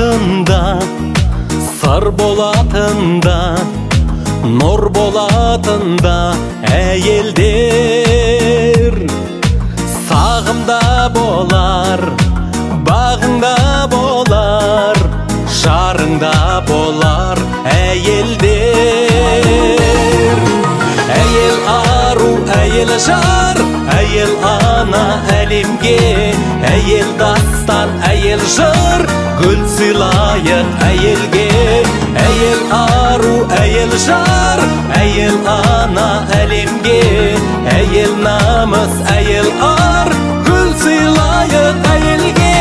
болатында, сыр болатында, нұр болатында әйелдер. Сағымда болар, бағыңда болар, жарыңда болар әйелдер. Әйел ару, әйел жар, әйел ана әлемге, әйел дастан, әйел жыр, гүл сыйлайық әйелге. Әйел ару, әйел жар, әйел ана әлемге, әйел намыс, әйел ар, гүл сыйлайық әйелге.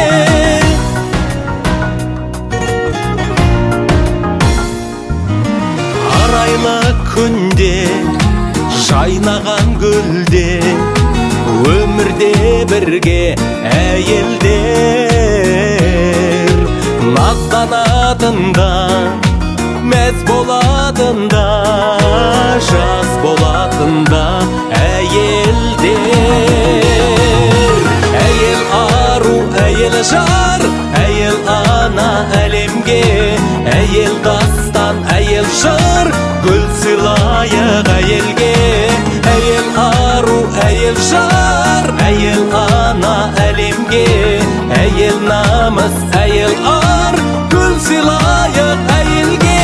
Арайлы күнде, жайнаған гүлде, өмірде бірге әйелдер. Назданатында, мәз болатында, жас болатында әйелдер. Әйел ару, әйел жар, әйел ана әлемге, әйел дастан, әйел жыр, гүл сыйлайық әйелге. Әйел ару, әйел жар, әйел ана әлемге, әйел намыс, әйел ар, гүл сыйлайық әйелге.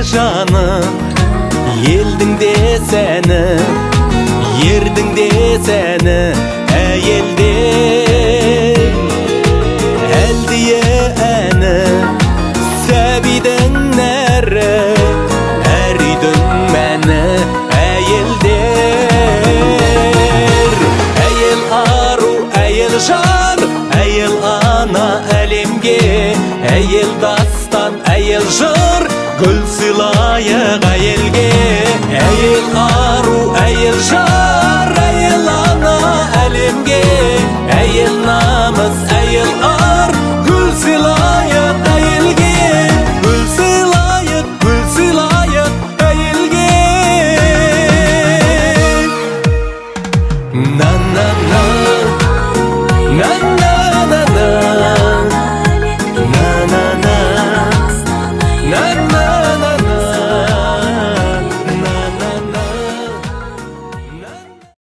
Жаны, елдің де сәні, ердің де сәні әйелдер. Әлдие әні, сәбидің нәрі, әр үйдің мәні әйелдер. Әйел ару, әйел жар, әйел ана әлемге, әйел дастан, әйел жыр, гүл сыйлайық әйелге. Әйел ару, әйел жар, әйел ана әлемге, әйел намыс,